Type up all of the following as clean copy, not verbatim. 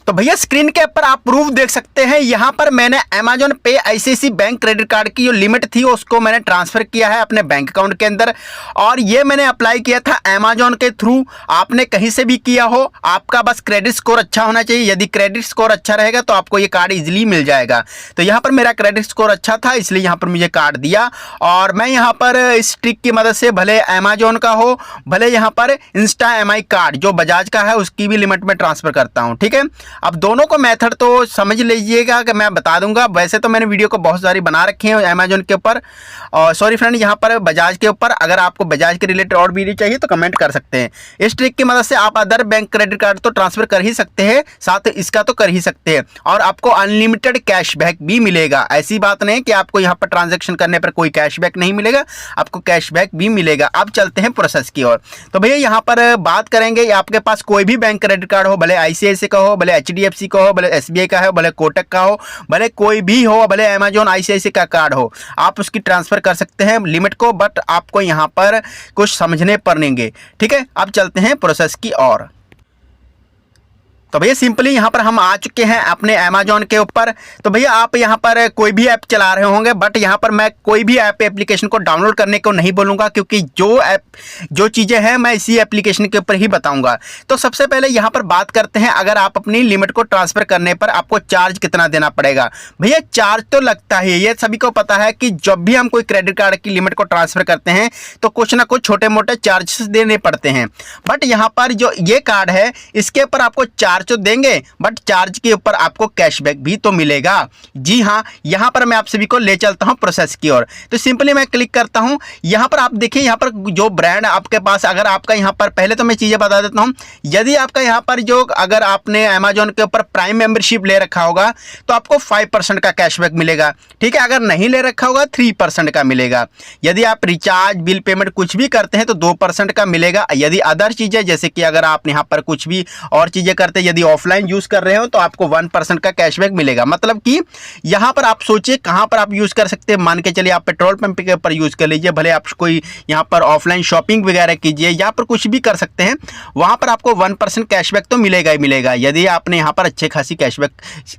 तो भैया स्क्रीन के ऊपर आप प्रूफ देख सकते हैं। यहाँ पर मैंने अमेजॉन पे आईसीआईसीआई बैंक क्रेडिट कार्ड की जो लिमिट थी उसको मैंने ट्रांसफ़र किया है अपने बैंक अकाउंट के अंदर, और ये मैंने अप्लाई किया था अमेजॉन के थ्रू। आपने कहीं से भी किया हो, आपका बस क्रेडिट स्कोर अच्छा होना चाहिए। यदि क्रेडिट स्कोर अच्छा रहेगा तो आपको ये कार्ड ईजिली मिल जाएगा। तो यहाँ पर मेरा क्रेडिट स्कोर अच्छा था, इसलिए यहाँ पर मुझे कार्ड दिया, और मैं यहाँ पर इस ट्रिक की मदद से भले अमेजॉन का हो, भले यहाँ पर इंस्टा EMI कार्ड जो बजाज का है उसकी भी लिमिट में ट्रांसफ़र करता हूँ। ठीक है, अब दोनों को मेथड तो समझ लीजिएगा कि मैं बता दूंगा। वैसे तो मैंने वीडियो को बहुत सारी बना रखी हैं अमेजॉन के ऊपर, और सॉरी फ्रेंड यहाँ पर बजाज के ऊपर। अगर आपको बजाज के रिलेटेड और वीडियो चाहिए तो कमेंट कर सकते हैं। इस ट्रिक की मदद से आप अदर बैंक क्रेडिट कार्ड तो ट्रांसफ़र कर ही सकते हैं, साथ इसका तो कर ही सकते हैं, और आपको अनलिमिटेड कैशबैक भी मिलेगा। ऐसी बात नहीं कि आपको यहाँ पर ट्रांजेक्शन करने पर कोई कैशबैक नहीं मिलेगा, आपको कैशबैक भी मिलेगा। अब चलते हैं प्रोसेस की ओर। तो भैया यहाँ पर बात करेंगे, आपके पास कोई भी बैंक क्रेडिट कार्ड हो, भले ICICI का हो, भले HDFC का हो, भले SBI का हो, भले कोटक का हो, भले कोई भी हो, भले अमेजॉन ICICI का कार्ड हो, आप उसकी ट्रांसफ़र कर सकते हैं लिमिट को, बट आपको यहाँ पर कुछ समझने पड़ेंगे। ठीक है, अब चलते हैं प्रोसेस की ओर। तो भैया सिंपली यहाँ पर हम आ चुके हैं अपने अमेजॉन के ऊपर। तो भैया आप यहाँ पर कोई भी ऐप चला रहे होंगे, बट यहाँ पर मैं कोई भी ऐप एप्लीकेशन को डाउनलोड करने को नहीं बोलूँगा, क्योंकि जो चीज़ें हैं मैं इसी एप्लीकेशन के ऊपर ही बताऊँगा। तो सबसे पहले यहाँ पर बात करते हैं, अगर आप अपनी लिमिट को ट्रांसफ़र करने पर आपको चार्ज कितना देना पड़ेगा। भैया चार्ज तो लगता ही है, ये सभी को पता है कि जब भी हम कोई क्रेडिट कार्ड की लिमिट को ट्रांसफ़र करते हैं तो कुछ ना कुछ छोटे मोटे चार्जेस देने पड़ते हैं। बट यहाँ पर जो ये कार्ड है इसके ऊपर आपको चार्ज तो देंगे, बट चार्ज के ऊपर आपको कैशबैक भी तो मिलेगा। जी हाँ, यहाँ पर मैं आप सभी को ले चलता हूँ प्रोसेस की ओर। तो सिंपली मैं क्लिक करता हूँ, यहाँ पर आप देखिए, यहाँ पर जो ब्रांड आपके पास, अगर आपका यहाँ पर पहले तो मैं चीज़ें बता देता हूँ। यदि आपका यहाँ पर जो, अगर आपने अमेजॉन के ऊपर प्राइम मेंबरशिप ले रखा होगा तो आपको 5% का कैशबैक मिलेगा। ठीक है, अगर नहीं ले रखा होगा 3% का मिलेगा। यदि आप रिचार्ज, बिल पेमेंट कुछ भी करते हैं तो 2% का मिलेगा। यदि अदर चीज़ें, जैसे कि अगर आप यहाँ पर कुछ भी और चीज़ें करते हैं, यदि ऑफलाइन यूज़ कर रहे हो तो आपको 1% का कैशबैक मिलेगा। मतलब कि यहाँ पर आप सोचिए कहाँ पर आप यूज़ कर सकते हैं। मान के चलिए आप पेट्रोल पंप के ऊपर यूज़ कर लीजिए, भले आप कोई यहाँ पर ऑफलाइन शॉपिंग वगैरह कीजिए, यहाँ पर कुछ भी कर सकते हैं, वहाँ पर आपको 1% कैशबैक तो मिलेगा ही मिलेगा। यदि आपने यहाँ पर अच्छे खासी कैशबैक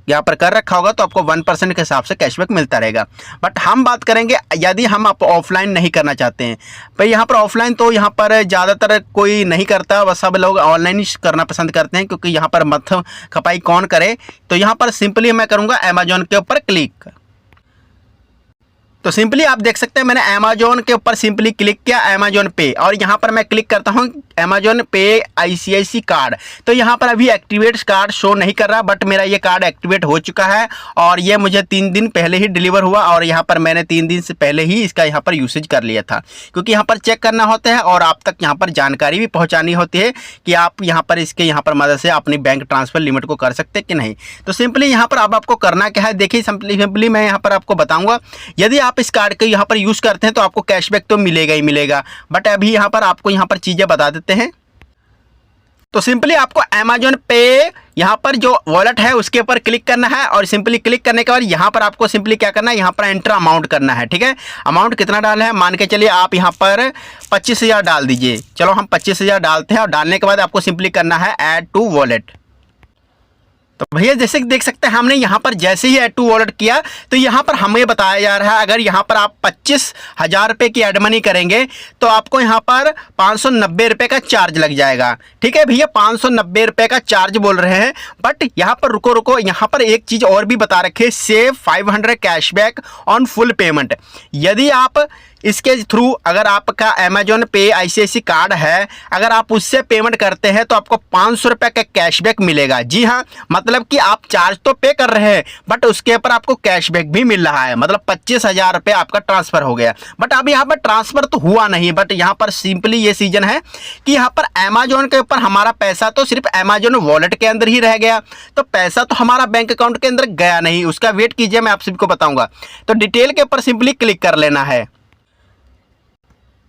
यहाँ पर कर रखा होगा तो आपको 1% के हिसाब से कैशबैक मिलता रहेगा। बट हम बात करेंगे यदि हम आप ऑफलाइन नहीं करना चाहते हैं। भाई यहाँ पर ऑफलाइन तो यहाँ पर ज़्यादातर कोई नहीं करता, बस सब लोग ऑनलाइन ही करना पसंद करते हैं, क्योंकि यहाँ पर मत खपाई कौन करे। तो यहाँ पर सिंपली मैं करूँगा अमेजॉन के ऊपर क्लिक। तो सिंपली आप देख सकते हैं मैंने अमेजॉन के ऊपर सिंपली क्लिक किया, अमेजॉन पे, और यहाँ पर मैं क्लिक करता हूँ अमेजॉन पे ICICI कार्ड। तो यहाँ पर अभी एक्टिवेट कार्ड शो नहीं कर रहा, बट मेरा ये कार्ड एक्टिवेट हो चुका है, और ये मुझे 3 दिन पहले ही डिलीवर हुआ, और यहाँ पर मैंने 3 दिन से पहले ही इसका यहाँ पर यूसेज कर लिया था, क्योंकि यहाँ पर चेक करना होता है और आप तक यहाँ पर जानकारी भी पहुँचानी होती है कि आप यहाँ पर इसके यहाँ पर मदद से अपनी बैंक ट्रांसफ़र लिमिट को कर सकते हैं कि नहीं। तो सिंपली यहाँ पर अब आपको करना क्या है, देखिए सिंपली मैं यहाँ पर आपको बताऊँगा। यदि आप इस कार्ड को यहाँ पर यूज़ करते हैं तो आपको कैशबैक तो मिलेगा ही मिलेगा, बट अभी यहाँ पर आपको यहाँ पर चीज़ें बता देते हैं। तो सिंपली आपको अमेजॉन पे यहाँ पर जो वॉलेट है उसके ऊपर क्लिक करना है, और सिंपली क्लिक करने के बाद यहाँ पर आपको सिंपली क्या करना है, यहाँ पर एंटर अमाउंट करना है। ठीक है, अमाउंट कितना डालना है, मान के चलिए आप यहाँ पर 25,000 डाल दीजिए। चलो हम 25,000 डालते हैं, और डालने के बाद आपको सिंपली करना है ऐड टू वॉलेट। तो भैया जैसे देख सकते हैं हमने यहाँ पर जैसे ही ऐड टू वॉलेट किया तो यहाँ पर हमें बताया जा रहा है, अगर यहाँ पर आप 25,000 रुपये की एड मनी करेंगे तो आपको यहाँ पर 590 रुपये का चार्ज लग जाएगा। ठीक है भैया, 590 रुपये का चार्ज बोल रहे हैं, बट यहाँ पर रुको, यहाँ पर एक चीज़ और भी बता रखे, save 500 cashback on full payment. यदि आप इसके थ्रू, अगर आपका अमेजॉन पे ICICI कार्ड है, अगर आप उससे पेमेंट करते हैं तो आपको 500 रुपये का कैशबैक मिलेगा। जी हाँ, मतलब कि आप चार्ज तो पे कर रहे हैं बट उसके ऊपर आपको कैशबैक भी मिल रहा है। मतलब 25,000 रुपये आपका ट्रांसफ़र हो गया, बट अब यहाँ पर ट्रांसफ़र तो हुआ नहीं। बट यहाँ पर सिंपली ये सीजन है कि यहाँ पर अमेजॉन के ऊपर हमारा पैसा तो सिर्फ अमेजॉन वॉलेट के अंदर ही रह गया, तो पैसा तो हमारा बैंक अकाउंट के अंदर गया नहीं। उसका वेट कीजिए, मैं आप सभी को बताऊँगा। तो डिटेल के ऊपर सिंपली क्लिक कर लेना है।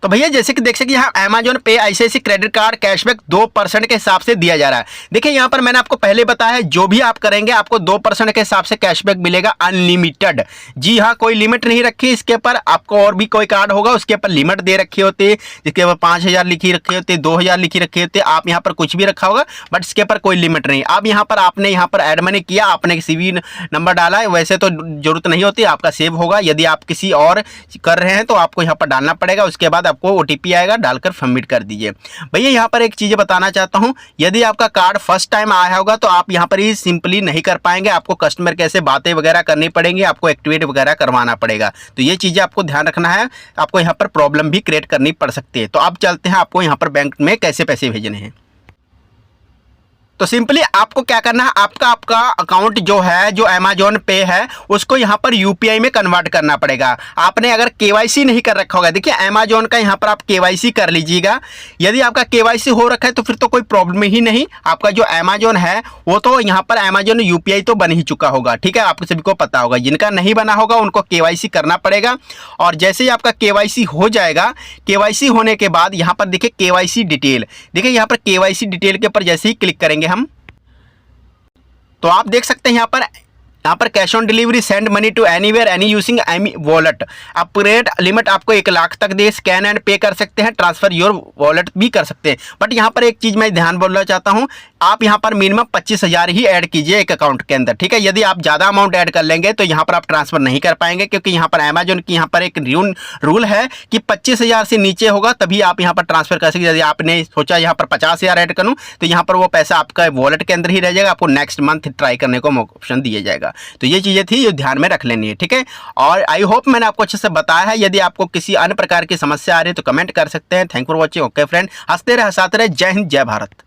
तो भैया जैसे कि देख सकते यहाँ Amazon पे ICICI क्रेडिट कार्ड कैशबैक 2% के हिसाब से दिया जा रहा है। देखिए यहाँ पर मैंने आपको पहले बताया है, जो भी आप करेंगे आपको 2% के हिसाब से कैशबैक मिलेगा अनलिमिटेड। जी हाँ, कोई लिमिट नहीं रखी इसके ऊपर। आपको और भी कोई कार्ड होगा उसके ऊपर लिमिट दे रखी होती है, जिसके ऊपर 5000 लिखी रखी होती है, 2000 लिखी रखी होती है। आप यहाँ पर कुछ भी रखा होगा, बट इसके ऊपर कोई लिमिट नहीं। अब यहाँ पर आपने यहाँ पर ऐड मनी किया, आपने CV नंबर डाला है, वैसे तो जरूरत नहीं होती, आपका सेव होगा। यदि आप किसी और कर रहे हैं तो आपको यहाँ पर डालना पड़ेगा, उसके बाद आपको OTP आएगा, डालकर सबमिट कर दीजिए। भैया यहाँ पर एक चीज़ बताना चाहता हूँ, यदि आपका कार्ड फर्स्ट टाइम आया होगा तो आप यहाँ पर ही सिंपली नहीं कर पाएंगे, आपको कस्टमर केयर से बातें वगैरह करनी पड़ेंगी, आपको एक्टिवेट वगैरह करवाना पड़ेगा। तो ये चीज़ें आपको ध्यान रखना है, आपको यहाँ पर प्रॉब्लम भी क्रिएट करनी पड़ सकती है। तो अब चलते हैं आपको यहाँ पर बैंक में कैसे पैसे भेजने हैं। तो सिंपली आपको क्या करना है, आपका अकाउंट जो है, जो Amazon पे है, उसको यहाँ पर UPI में कन्वर्ट करना पड़ेगा। आपने अगर KYC नहीं कर रखा होगा, देखिए Amazon का यहाँ पर आप KYC कर लीजिएगा। यदि आपका KYC हो रखा है तो फिर तो कोई प्रॉब्लम ही नहीं। आपका जो Amazon है वो तो यहाँ पर Amazon UPI तो बन ही चुका होगा, ठीक है, आपको सभी को पता होगा। जिनका नहीं बना होगा उनको KYC करना पड़ेगा। और जैसे ही आपका KYC हो जाएगा, KYC होने के बाद यहाँ पर देखिए KYC डिटेल, देखिए यहाँ पर KYC डिटेल के ऊपर जैसे ही क्लिक करेंगे हम, तो आप देख सकते हैं यहाँ पर cash on delivery, send money to anywhere any using any wallet, upgrade limit आपको 1 लाख तक दे, स्कैन एंड पे कर सकते हैं, ट्रांसफर योर वॉलेट भी कर सकते हैं। बट यहाँ पर एक चीज़ मैं ध्यान बोलना चाहता हूँ, आप यहाँ पर मिनिमम 25,000 ही ऐड कीजिए एक अकाउंट के अंदर, ठीक है। यदि आप ज़्यादा अमाउंट ऐड कर लेंगे तो यहाँ पर आप ट्रांसफर नहीं कर पाएंगे, क्योंकि यहाँ पर Amazon की यहाँ पर एक रूल है कि 25,000 से नीचे होगा तभी आप यहाँ पर ट्रांसफर कर सकते। यदि आपने सोचा यहाँ पर 50,000 ऐड करूँ तो यहाँ पर वो पैसा आपका वॉलेट के अंदर ही रह जाएगा, आपको नेक्स्ट मंथ ट्राई करने को ऑप्शन दिया जाएगा। तो ये चीज़ें थी, ये ध्यान में रख लेनी है, ठीक है। और आई होप मैंने आपको अच्छे से बताया है। यदि आपको किसी अन्य प्रकार की समस्या आ रही है तो कमेंट कर सकते हैं। Thank for watching. Okay friend, हंसते रहे, हंसाते रहे। जय हिंद, जय भारत।